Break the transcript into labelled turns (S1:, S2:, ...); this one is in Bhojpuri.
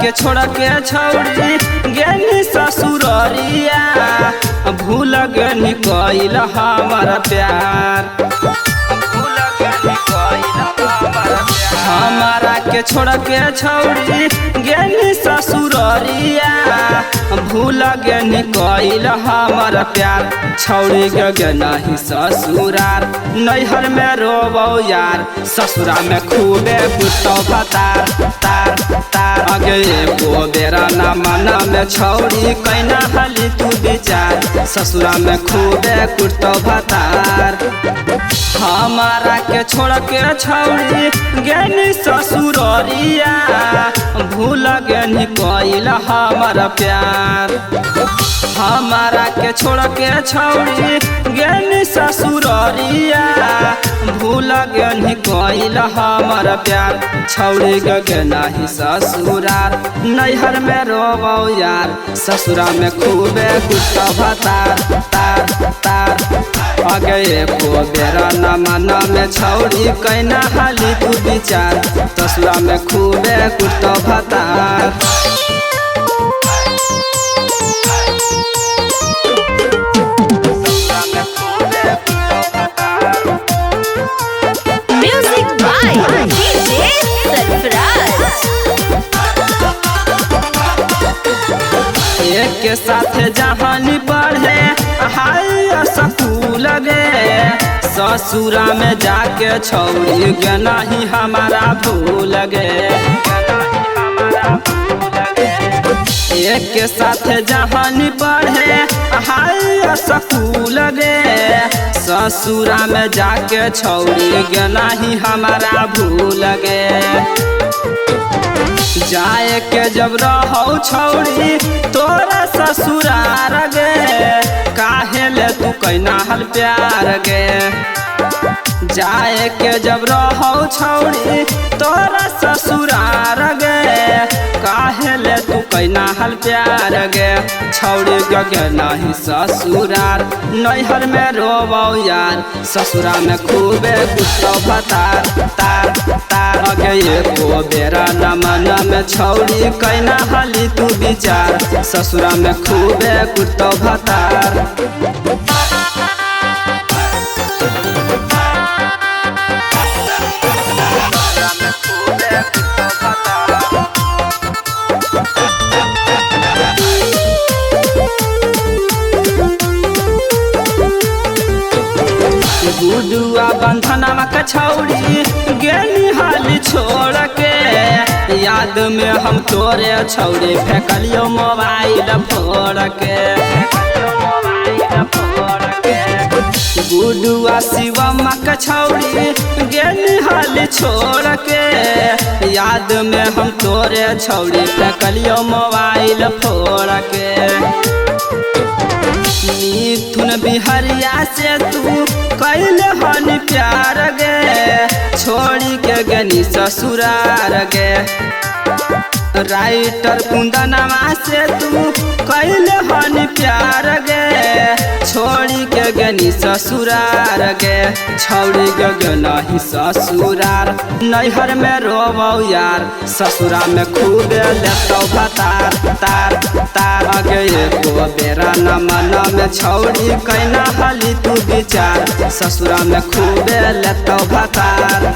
S1: के छोड़ के छौड़ी गेनी ससुररिया भूल गनी कइल हमार प्यार हमारा के छोड़ के छौड़ी गेनी ससुररिया भूल गनी कइल हमार प्यार छौड़ी गे नहीं ससुरार नैहर में रोबौ यार ससुरा में खूबे कुटौ भतार तार तार अगे एको बेरा न मना में छौड़ी कैना हाली तू विचार ससुरा में खूबे कुटौ भतार हमारा के छोड़ के छौड़ी गेनी ससुररिया भूल गनी कइल हमार प्यार हमारा के छोड़ के छौड़ी गेनी ससुररिया भूल गनी कइल हमार प्यार छौड़ी गे नहीं ससुरार नैहर में रोबौ यार ससुरा में खूबे कुटौ भतार तार तार अगे एको बेरा न मना में छौड़ी कैना हाली तू विचार ससुरा में खूबे कुटौ भतार
S2: म्यूजिक बाय डीजे सरफराज।
S1: एक के साथ जहानी पढ़े हाय स्कूल गे ससुरा में जाके छौड़ी के नहीं हमारा भूल गे एक के साथ जहानी पढ़े हाय स्कूल गे ससुरा में जाके छौड़ी के नहीं हमारा भूल गे जाए के जब रहौ छौड़ी तोरा ससुरार गे काहे ले तू कैना हल प्यार गे जाए के जब रहौ छौड़ी तोरा ससुरार गे काहे ले तू कैना हल प्यार गे छौड़ी गे नहीं ससुरार नैहर में रोबौ यार ससुरा में खूबे कुटौ भतार तार तार अगे एको बेरा न मना में छौड़ी कैना हाली तू विचार ससुरा में खूबे कुटौ भतार गुडुआ बंधनमा के छौड़ी गेली हाली छोड़ के याद में हम तोरे छौड़ी फेंकलियो मोबाइल फोड़ के गुडुआ शिवम के छौड़ी गेली हाली छोड़ के याद में हम तोरे छौड़ी फेंकलियो मोबाइल फोड़ के मिथुन बिहरिया से तू कैल हन प्यार गे छोड़ी के गनी ससुरार गे राइटर कुंदनमा से तू कैल हन प्यार गे छोड़ी के गनी ससुरार गे छौड़ी गे नहीं ससुरार नैहर में रोबौ यार ससुरा में खूबे लेतौ भतार तार तार अगे एको बेरा न मना में छौड़ी कैना हाली तू विचार ससुरा में खूबे लेतौ भतार।